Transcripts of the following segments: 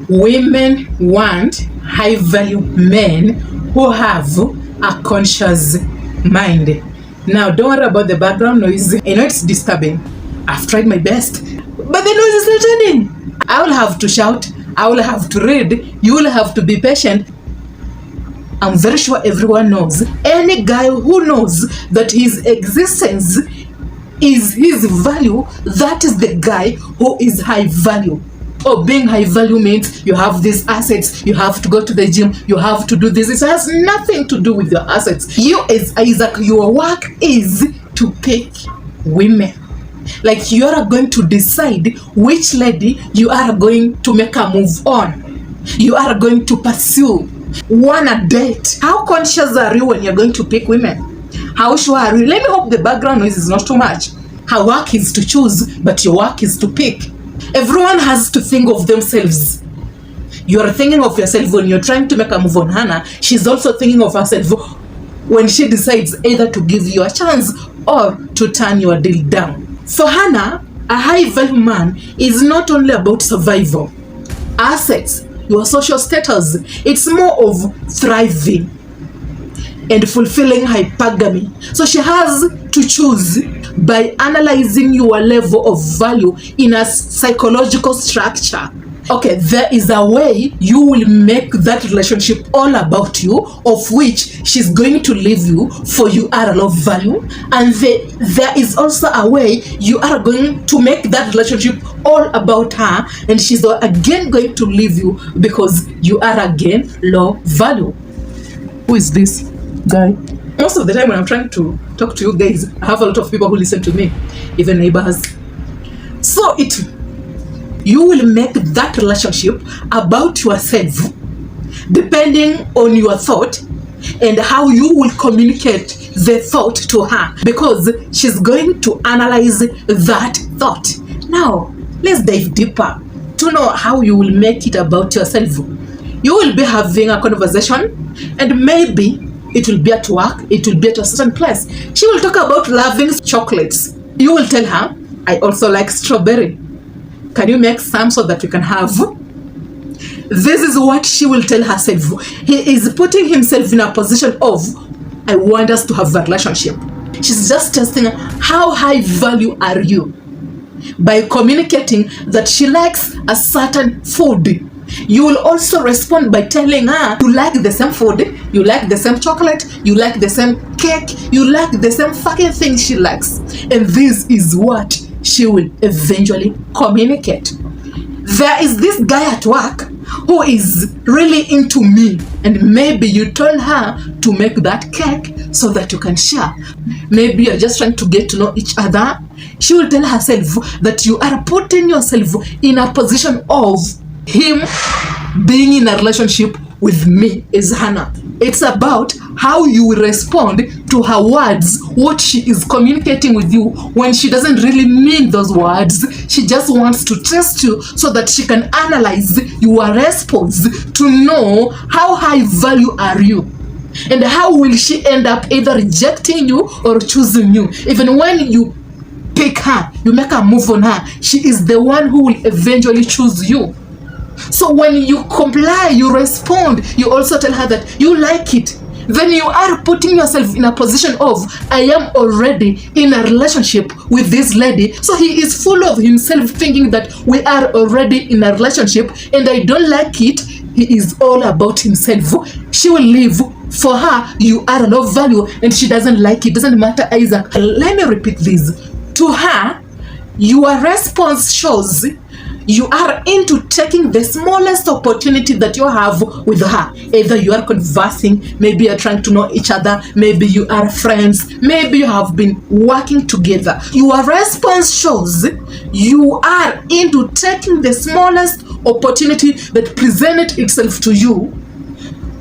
Women want high value men who have a conscious mind. Now, don't worry about the background noise. I know it's disturbing. I've tried my best, but the noise is not ending. I will have to shout. I will have to read. You will have to be patient. I'm very sure everyone knows. Any guy who knows that his existence is his value, that is the guy who is high value. Oh, being high value means you have these assets, you have to go to the gym, you have to do this. It has nothing to do with your assets. You as Isaac, your work is to pick women. Like, you are going to decide which lady you are going to make a move on. You are going to pursue, wanna date. How conscious are you when you're going to pick women? How sure are you? Let me hope the background noise is not too much. Her work is to choose, but your work is to pick. Everyone has to think of themselves. You are thinking of yourself when you're trying to make a move on Hannah. She's also thinking of herself when she decides either to give you a chance or to turn your deal down. For Hannah, a high value man is not only about survival, assets, your social status. It's more of thriving and fulfilling hypergamy. So she has to choose by analyzing your level of value in a psychological structure. Okay, there is a way you will make that relationship all about you, of which she's going to leave you for you are a lot of value. And there is also a way you are going to make that relationship all about her, and she's again going to leave you because you are again low value. Who is this guy? Most of the time when I'm trying to talk to you guys, I have a lot of people who listen to me, even neighbors. So you will make that relationship about yourself depending on your thought and how you will communicate the thought to her, because she's going to analyze that thought. Now, let's dive deeper to know how you will make it about yourself. You will be having a conversation, and maybe it will be at work, it will be at a certain place. She will talk about loving chocolates. You will tell her, I also like strawberry. Can you make some so that we can have? This is what she will tell herself. He is putting himself in a position of, I want us to have a relationship. She's just testing how high value are you by communicating that she likes a certain food. You will also respond by telling her you like the same food, you like the same chocolate, you like the same cake, you like the same fucking thing she likes. And this is what she will eventually communicate. There is this guy at work who is really into me, and maybe you told her to make that cake so that you can share. Maybe you're just trying to get to know each other. She will tell herself that you are putting yourself in a position of him being in a relationship with me as Hannah. It's about how you will respond to her words, what she is communicating with you when she doesn't really mean those words. She just wants to test you so that she can analyze your response to know how high value are you. And how will she end up either rejecting you or choosing you. Even when you pick her, you make a move on her, she is the one who will eventually choose you. So when you comply, you respond, you also tell her that you like it. Then you are putting yourself in a position of, I am already in a relationship with this lady. So he is full of himself thinking that we are already in a relationship and I don't like it. He is all about himself. She will leave. For her, you are low value and she doesn't like it. Doesn't matter, Isaac. Let me repeat this. To her, your response shows you are into taking the smallest opportunity that you have with her. Either you are conversing, maybe you're trying to know each other, maybe you are friends, maybe you have been working together. Your response shows you are into taking the smallest opportunity that presented itself to you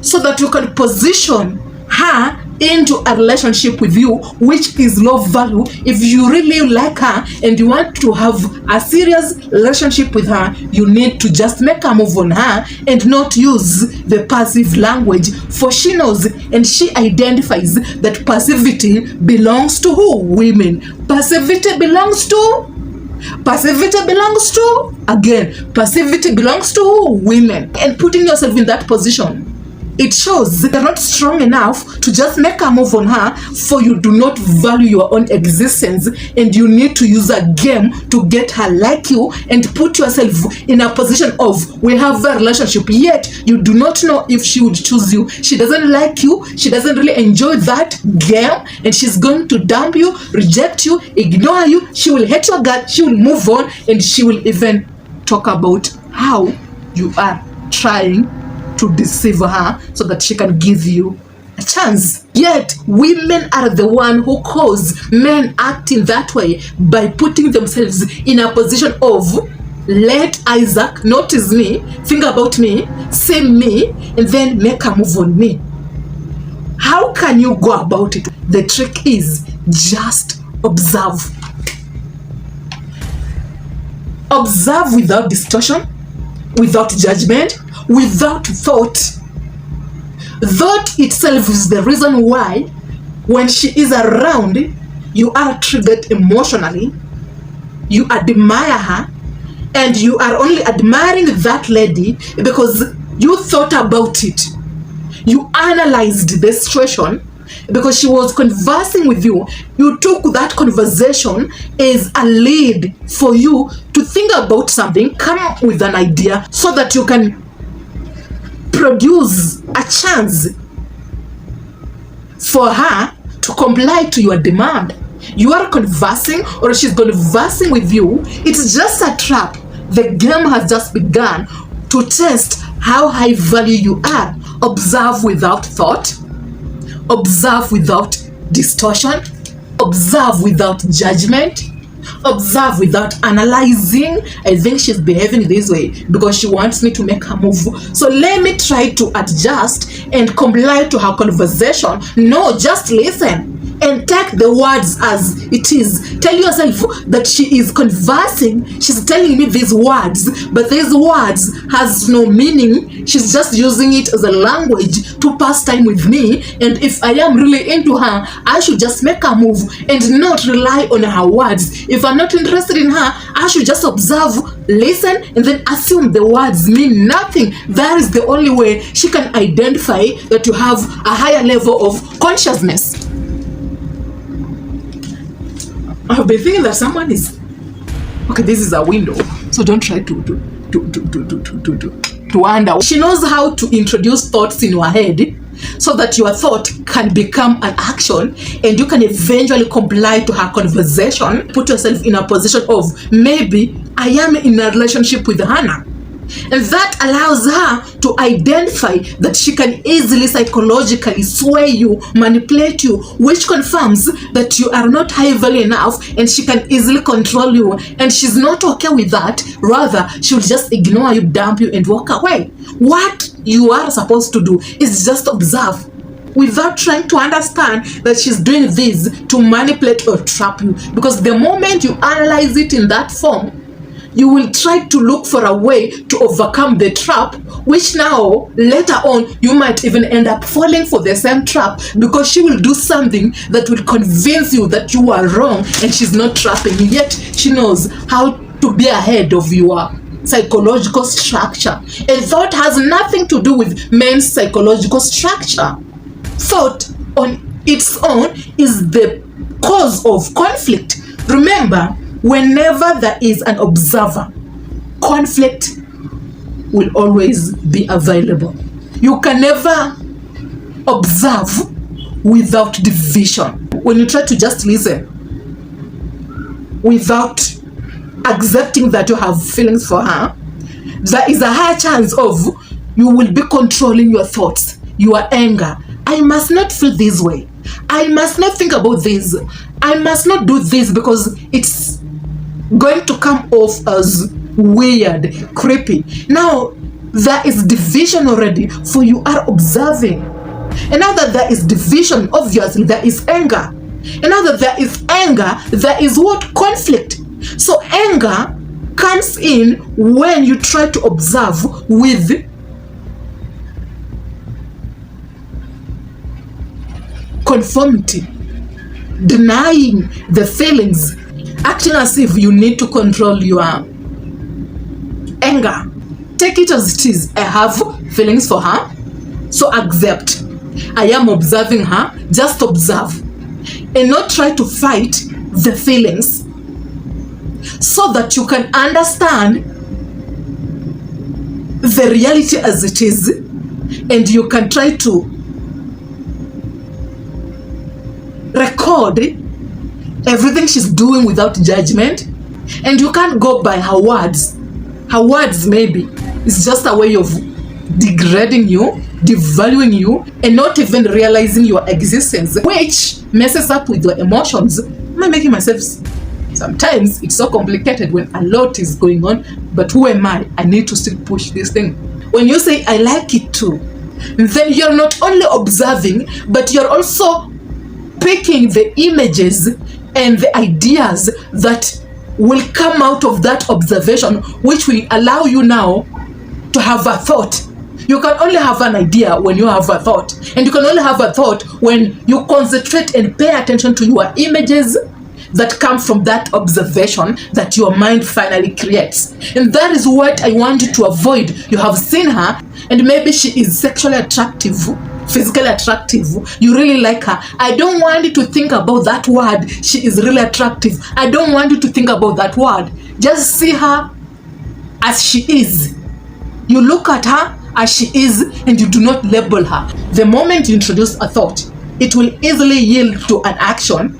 so that you can position her into a relationship with you, which is low value. If you really like her and you want to have a serious relationship with her, you need to just make a move on her and not use the passive language. For she knows and she identifies that passivity belongs to who? Women. Passivity belongs to Passivity belongs to, again, passivity belongs to women. And putting yourself in that position, it shows that you're not strong enough to just make a move on her, for you do not value your own existence, and you need to use a game to get her like you and put yourself in a position of, we have a relationship, yet you do not know if she would choose you. She doesn't like you, she doesn't really enjoy that game, and she's going to dump you, reject you, ignore you, she will hate your gut, she will move on, and she will even talk about how you are trying to deceive her so that she can give you a chance. Yet women are the one who cause men acting that way by putting themselves in a position of, let Isaac notice me, think about me, say me, and then make a move on me. How can you go about it? The trick is just observe. Observe without distortion, without judgment, without thought. Thought itself is the reason why when she is around, you are triggered emotionally, you admire her, and you are only admiring that lady because you thought about it. You analyzed the situation because she was conversing with you. You took that conversation as a lead for you to think about something, come up with an idea so that you can produce a chance for her to comply to your demand. You are conversing, or she's conversing with you. It's just a trap. The game has just begun to test how high value you are. Observe without thought, observe without distortion, observe without judgment, observe without analyzing. I think she's behaving this way because she wants me to make her move, so let me try to adjust and comply to her conversation. No, just listen and take the words as it is. Tell yourself that she is conversing, she's telling me these words, but these words has no meaning. She's just using it as a language to pass time with me, and if I am really into her, I should just make her move and not rely on her words. If I'm not interested in her, I should just observe, listen, and then assume the words mean nothing. That is the only way she can identify that you have a higher level of consciousness. I've been thinking that someone is okay. This is a window, so don't try to wonder. She knows how to introduce thoughts in your head so that your thought can become an action and you can eventually comply to her conversation. Put yourself in a position of, maybe I am in a relationship with Hannah. And that allows her to identify that she can easily psychologically sway you, manipulate you, which confirms that you are not high value enough, and she can easily control you. And she's not okay with that. Rather, she'll just ignore you, dump you, and walk away. What you are supposed to do is just observe without trying to understand that she's doing this to manipulate or trap you. Because the moment you analyze it in that form, you will try to look for a way to overcome the trap, which now, later on, you might even end up falling for the same trap because she will do something that will convince you that you are wrong and she's not trapping you. Yet, she knows how to be ahead of your psychological structure. And thought has nothing to do with men's psychological structure. Thought on its own is the cause of conflict. Remember, whenever there is an observer, conflict will always be available. You can never observe without division. When you try to just listen without accepting that you have feelings for her, there is a high chance of you will be controlling your thoughts, your anger. I must not feel this way. I must not think about this. I must not do this because it's going to come off as weird, creepy. Now, there is division already, for you are observing. And now that there is division, obviously there is anger. And now that there is anger, there is what? Conflict. So anger comes in when you try to observe with conformity, denying the feelings, acting as if you need to control your anger. Take it as it is. I have feelings for her, so accept. I am observing her, just observe. And not try to fight the feelings, so that you can understand the reality as it is, and you can try to record everything she's doing without judgment. And you can't go by her words. Her words maybe is just a way of degrading you, devaluing you, and not even realizing your existence, which messes up with your emotions. Am I making myself? Sometimes it's so complicated when a lot is going on, but who am I? I need to still push this thing. When you say I like it too, then you're not only observing, but you're also picking the images and the ideas that will come out of that observation, which will allow you now to have a thought. You can only have an idea when you have a thought, and you can only have a thought when you concentrate and pay attention to your images that come from that observation that your mind finally creates. And that is what I want you to avoid. You have seen her, and maybe she is sexually attractive, physically attractive, you really like her. I don't want you to think about that word, she is really attractive. I don't want you to think about that word. Just see her as she is. You look at her as she is, and you do not label her. The moment you introduce a thought, it will easily yield to an action,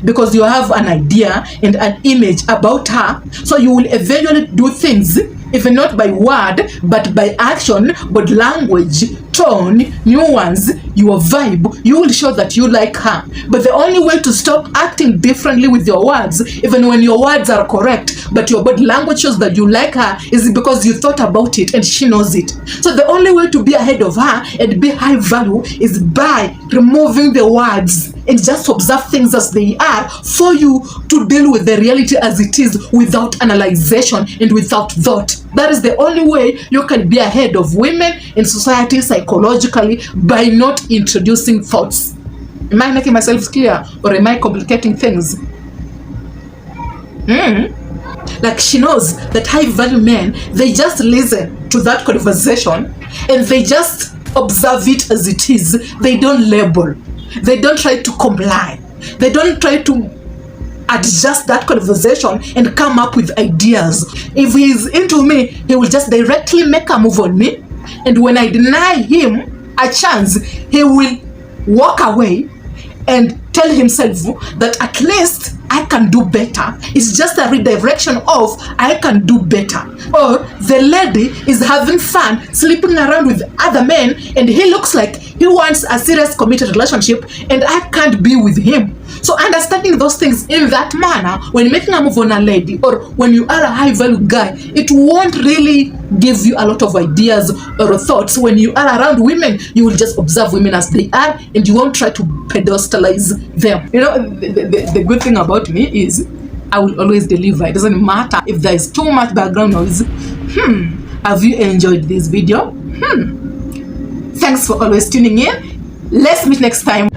because you have an idea and an image about her. So you will eventually do things, even not by word, but by action, body language, tone, nuance, your vibe. You will show that you like her. But the only way to stop acting differently with your words, even when your words are correct, but your body language shows that you like her, is because you thought about it and she knows it. So the only way to be ahead of her and be high value is by removing the words and just observe things as they are, for you to deal with the reality as it is, without analyzation and without thought. That is the only way you can be ahead of women in society psychologically, by not introducing thoughts. Am I making myself clear, or am I complicating things? Like, she knows that high value men, they just listen to that conversation and they just observe it as it is. They don't label. They don't try to comply. They don't try to adjust that conversation and come up with ideas. If he's into me, he will just directly make a move on me. And when I deny him a chance, he will walk away and tell himself that at least I can do better. It's just a redirection of I can do better. Or the lady is having fun sleeping around with other men, and he looks like he wants a serious committed relationship, and I can't be with him. So understanding those things in that manner, when making a move on a lady, or when you are a high value guy, it won't really give you a lot of ideas or thoughts. When you are around women, you will just observe women as they are, and you won't try to pedestalize them. You know, the good thing about me is I will always deliver. It doesn't matter if there is too much background noise. Have you enjoyed this video? Thanks for always tuning in. Let's meet next time.